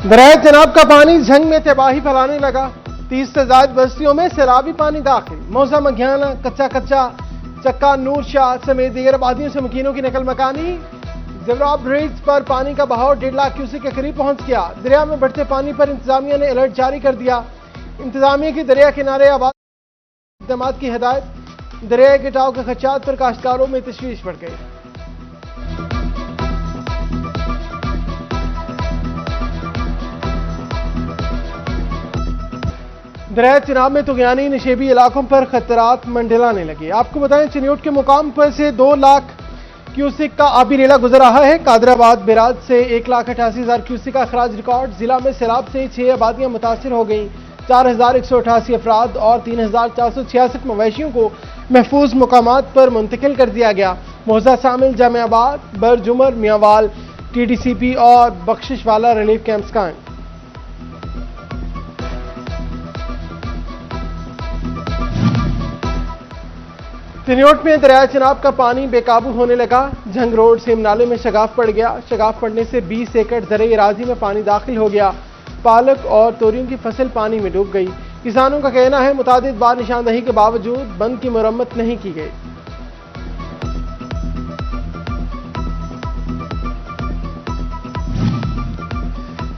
दरिया चनाब का पानी झंग में तबाही फैलाने लगा। 30 से ज्यादा बस्तियों में सैलाबी पानी दाखिल। मौसा मघियाना, कच्चा कच्चा, चक्का, नूर शाह समेत दीगर आबादियों से मकीनों की नकल मकानी। जवराब ब्रिज पर पानी का बहाव 1.5 लाख क्यूसेक के करीब पहुंच गया। दरिया में बढ़ते पानी पर इंतजामिया ने अलर्ट जारी कर दिया। इंतजामिया की दरिया किनारे आबाद इक़दामात की हिदायत। दरिया कटाव के खदशात पर काश्तकारों में तशवीश बढ़ गई। दरिया चिनाब में तुगयानी निशेबी इलाकों पर खतरात मंडलाने लगे। आपको बताएं, चिन्योट के मुकाम पर से 2 लाख क्यूसेक का आबी रेला गुजर रहा है। कादराबाद बैराज से 1,88,000 क्यूसेक का अखराज रिकॉर्ड। जिला में सैलाब से 6 आबादियां मुतासिर हो गई। 4,188 अफराद और 3,466 मवेशियों को महफूज मुकामात पर मुंतकिल कर दिया गया। मौजा शामिल जामियाबाद, बरजुमर, मियांवाल, TDCP और बख्शिश वाला रिलीफ कैंप्स कायम। चिन्योट में दरिया चिनाब का पानी बेकाबू होने लगा। झंग रोड सेम नाले में शगाफ पड़ गया। शगाफ पड़ने से 20 एकड़ ज़रई अराजी में पानी दाखिल हो गया। पालक और तोरियों की फसल पानी में डूब गई। किसानों का कहना है मुतादिद बार निशानदही के बावजूद बंद की मुरम्मत नहीं की गई।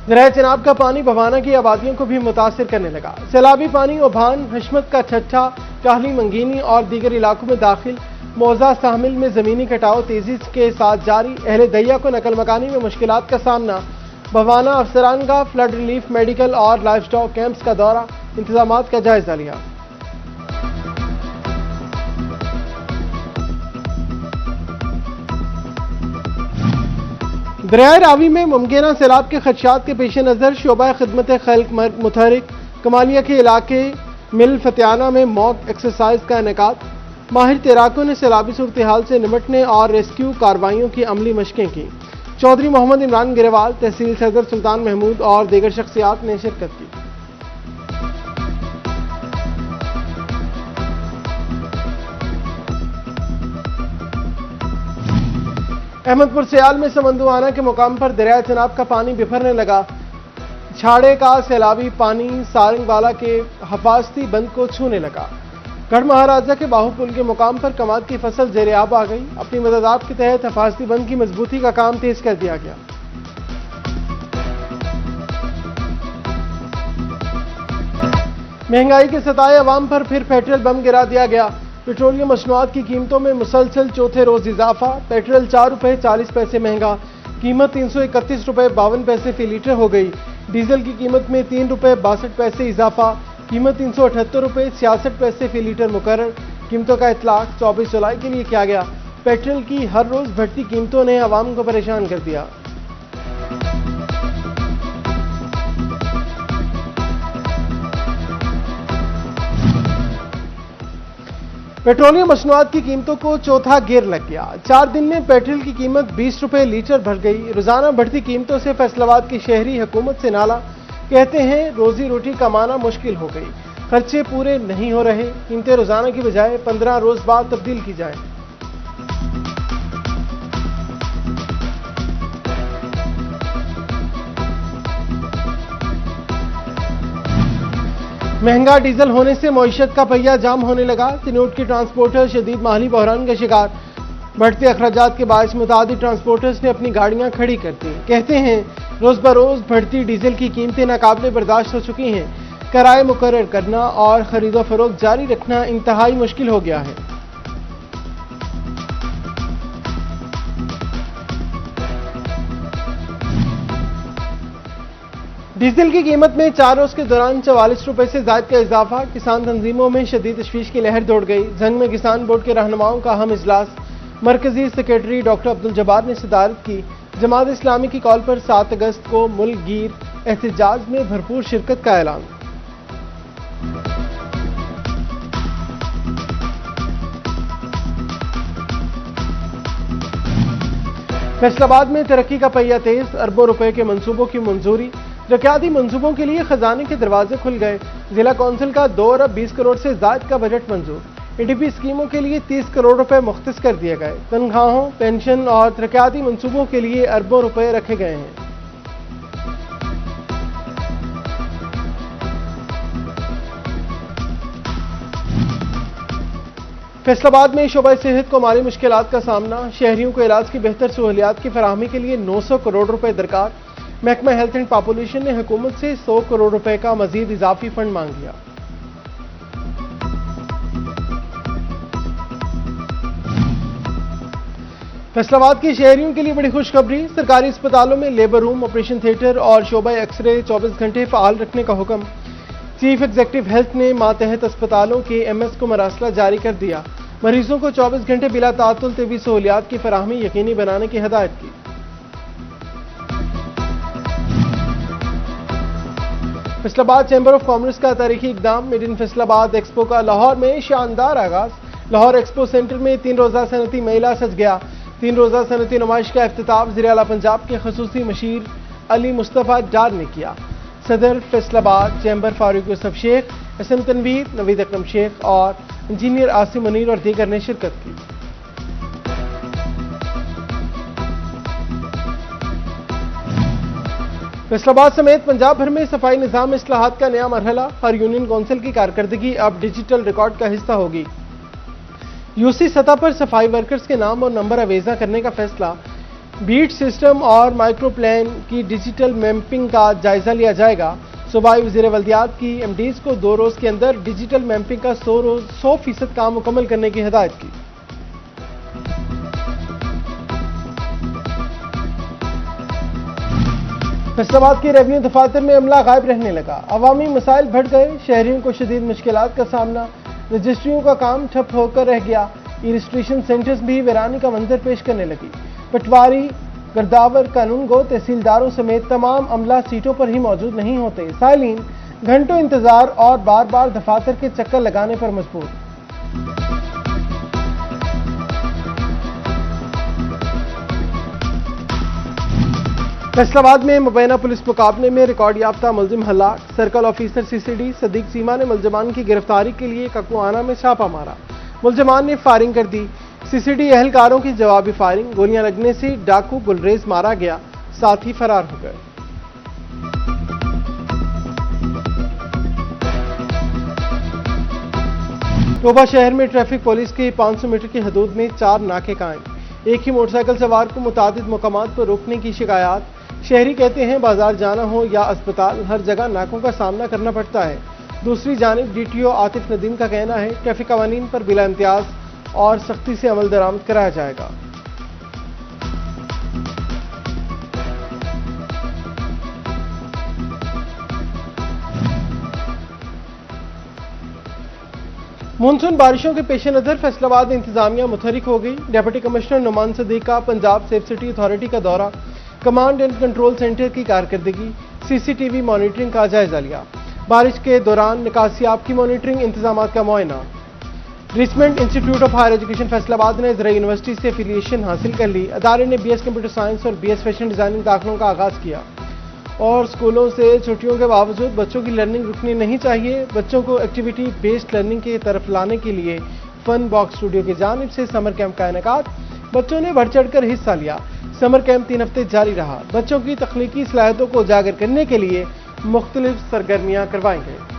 दरिया चिनाब का पानी भवाना की आबादियों को भी मुतासिर करने लगा। सैलाबी पानी ओभान, हशमत का छठा, टाहली, मंगीनी और दीगर इलाकों में दाखिल। मौजा शामिल में जमीनी कटाव तेजी के साथ जारी। अहले दरिया को नकल मकानी में मुश्किलात का सामना। भवाना अफसरान का फ्लड रिलीफ, मेडिकल और लाइफ स्टॉक कैंप्स का दौरा, इंतजामात का जायजा लिया। दरिया रावी में मुमकिन सैलाब के खदशात के पेश नज़र शोबा खिदमत खल्क मुतहरिक कमालिया के इलाके मिल फतियाना में मॉक एक्सरसाइज का इनेकाद। माहिर तैराकों ने सैलाबी सूरत हाल से निपटने और रेस्क्यू कार्रवाइयों की अमली मशकें की। चौधरी मोहम्मद इमरान गिरेवाल, तहसील सदर सुल्तान महमूद और दीगर शख्सियात ने शिरकत की। अहमदपुर सियाल में समंदुआना के मुकाम पर दरिया चिनाब का पानी बिफरने लगा। छाड़े का सैलाबी पानी सारंगवाला के हफाजती बंद को छूने लगा। गढ़ महाराजा के बाहुपुल के मुकाम पर कमाद की फसल ज़ेर-ए-आब आ गई। अपनी मददात के तहत हफाजती बंद की मजबूती का काम तेज कर दिया गया। महंगाई के सताए अवाम पर फिर पेट्रोल बम गिरा दिया गया। पेट्रोलियम मसनूआत की कीमतों में मुसलसल चौथे रोज इजाफा। पेट्रोल 4 रुपए 40 पैसे महंगा, कीमत 331 रुपए 52 पैसे फी लीटर हो गई। डीजल की कीमत में 3 रुपए 62 पैसे इजाफा, कीमत 378 रुपए 66 पैसे फी लीटर मुकर्रर। कीमतों का इतलाक 24 जुलाई के लिए किया गया। पेट्रोल की हर रोज बढ़ती कीमतों ने आवाम को परेशान कर दिया। पेट्रोलियम मसनूआत की कीमतों को चौथा गिर लग गया। 4 दिन में पेट्रोल की कीमत 20 रुपए लीटर बढ़ गई। रोजाना बढ़ती कीमतों से फैसलाबाद की शहरी हुकूमत से नाला। कहते हैं रोजी रोटी कमाना मुश्किल हो गई, खर्चे पूरे नहीं हो रहे। कीमतें रोजाना की बजाय 15 रोज बाद तब्दील की जाए। महंगा डीजल होने से मईशत का पहिया जाम होने लगा। चिन्योट के ट्रांसपोर्टर शदीद माली बहरान का शिकार। बढ़ते अखराजात के बायस मुतादिद ट्रांसपोर्टर्स ने अपनी गाड़ियां खड़ी कर दी। कहते हैं रोज बरोज बढ़ती डीजल की कीमतें नाकाबिले बर्दाश्त हो चुकी हैं। किराए मुकर्रर करना और खरीदो फरोख्त जारी रखना इंतहाई मुश्किल हो गया है। डीजल की कीमत में 4 रोज के दौरान 44 रुपए से ज्यादा का इजाफा। किसान तंजीमों में शदीद तशवीश की लहर दौड़ गई। जंग में किसान बोर्ड के रहनुमाओं का अहम इजलास। मरकजी सेक्रेटरी डॉक्टर अब्दुल जब्बार ने सदारत की। जमात इस्लामी की कॉल पर 7 अगस्त को मुल्क गिर एहतजाज में भरपूर शिरकत का ऐलान। फैसलाबाद में तरक्की का पहिया तेज, अरबों रुपए के मंसूबों की मंजूरी। तरक्याती मंसूबों के लिए खजाने के दरवाजे खुल गए। जिला कौंसिल का 2 अरब 20 करोड़ से ज्यादा का बजट मंजूर। ADP स्कीमों के लिए 30 करोड़ रुपए मुख्तस कर दिए गए। तनख्वाहों, पेंशन और तरक्याती मंसूबों के लिए अरबों रुपए रखे गए हैं। फैसलाबाद में शोबा सेहत को माली मुश्किलात का सामना, शहरियों को इलाज की बेहतर सहूलियात की फराहमी के लिए 900 करोड़ रुपए दरकार। महकमा हेल्थ एंड पॉपुलेशन ने हुकूमत से 100 करोड़ रुपए का मजीद इजाफी फंड मांग लिया। फैसलाबाद के शहरियों के लिए बड़ी खुशखबरी, सरकारी अस्पतालों में लेबर रूम, ऑपरेशन थिएटर और शोबा एक्सरे 24 घंटे फाल रखने का हुक्म। चीफ एग्जीक्यूटिव हेल्थ ने मातहत अस्पतालों के एमएस को मरासला जारी कर दिया। मरीजों को 24 घंटे बिला तातुल तबी सहूलियात की फराहमी यकीनी बनाने की हिदायत की। फैसलाबाद चैम्बर ऑफ कॉमर्स का तारीखी इकदाम, मेड इन फैसलाबाद एक्सपो का लाहौर में शानदार आगाज। लाहौर एक्सपो सेंटर में 3 रोजा सनती मेला सज गया। 3 रोजा सनती नुमाइश का इफ्तिताम वज़ीर आला पंजाब के खसूसी मशीर अली मुस्तफ़ा डार ने किया। सदर फैसलाबाद चैम्बर फारूक यूसुफ शेख, एसएम तनवीर, नवीद अकरम शेख और इंजीनियर आसिम मुनीर और दीगर ने शिरकत की। फैसलाबाद समेत पंजाब भर में सफाई निजाम इस्लाहात का नया मरहला, हर यूनियन काउंसिल की कारकर्दगी अब डिजिटल रिकॉर्ड का हिस्सा होगी। यूसी सतह पर सफाई वर्कर्स के नाम और नंबर अवेजा करने का फैसला, बीट सिस्टम और माइक्रो प्लान की डिजिटल मैपिंग का जायजा लिया जाएगा। सूबाई वज़ीर वल्दियात की एमडीज को 2 रोज के अंदर डिजिटल मैपिंग का 100% काम मुकम्मल करने की हिदायत की। फैसलाबाद के रेवेन्यू दफातर में अमला गायब रहने लगा, अवामी मसाइल बढ़ गए, शहरियों को शदीद मुश्किलात का सामना, रजिस्ट्रियों का काम ठप होकर रह गया, ई रजिस्ट्रेशन सेंटर्स भी वीरानी का मंजर पेश करने लगी। पटवारी, गिरदावर, कानून गो, तहसीलदारों समेत तमाम अमला सीटों पर ही मौजूद नहीं होते। साइलिन घंटों इंतजार और बार बार दफातर के चक्कर लगाने पर मजबूर। फैसलाबाद में मुबैना पुलिस मुकाबले में रिकॉर्ड याफ्ता मुलजिम हलाक, सर्कल ऑफिसर सीसीडी सदीक सीमा ने मुलजमान की गिरफ्तारी के लिए ककुआना में छापा मारा। मुलजमान ने फायरिंग कर दी। सीसीडी एहलकारों की जवाबी फायरिंग, गोलियां लगने से डाकू गुलरेज मारा गया, साथ ही फरार हो गए। टोबा शहर में ट्रैफिक पुलिस की 500 मीटर की हदूद में 4 नाके कायम। एक ही मोटरसाइकिल सवार को मुतादिद मकामात पर रोकने की शिकायत। शहरी कहते हैं बाजार जाना हो या अस्पताल, हर जगह नाकों का सामना करना पड़ता है। दूसरी जानिब डीटीओ आतिफ नदीम का कहना है ट्रैफिक कवानीन पर बिला इम्तियाज और सख्ती से अमल दरामद कराया जाएगा। मानसून बारिशों के पेश नजर फैसलाबाद इंतजामिया मुतहरिक हो गई। डिप्टी कमिश्नर नुमान सदीक का पंजाब सेफ सिटी अथॉरिटी का दौरा, कमांड एंड कंट्रोल सेंटर की कारकर्दगी, सीसीटीवी मॉनिटरिंग का जायजा लिया। बारिश के दौरान निकासियाब की मॉनिटरिंग, इंतजाम का मुआयना। Richmond Institute of Higher Education Faisalabad ने ज़राई यूनिवर्सिटी से एफिलिएशन हासिल कर ली। अदारे ने बीएस कंप्यूटर साइंस और बीएस फैशन डिजाइनिंग दाखिलों का आगाज किया। और स्कूलों से छुट्टियों के बावजूद बच्चों की लर्निंग रुकनी नहीं चाहिए। बच्चों को एक्टिविटी बेस्ड लर्निंग की तरफ लाने के लिए फन बॉक्स स्टूडियो की जानिब से समर कैंप का इनेकाद, बच्चों ने बढ़ चढ़ कर हिस्सा लिया। समर कैंप 3 हफ्ते जारी रहा। बच्चों की तख्लीकी सलाहियतों को उजागर करने के लिए मुख्तलिफ सरगर्मियां करवाई गई।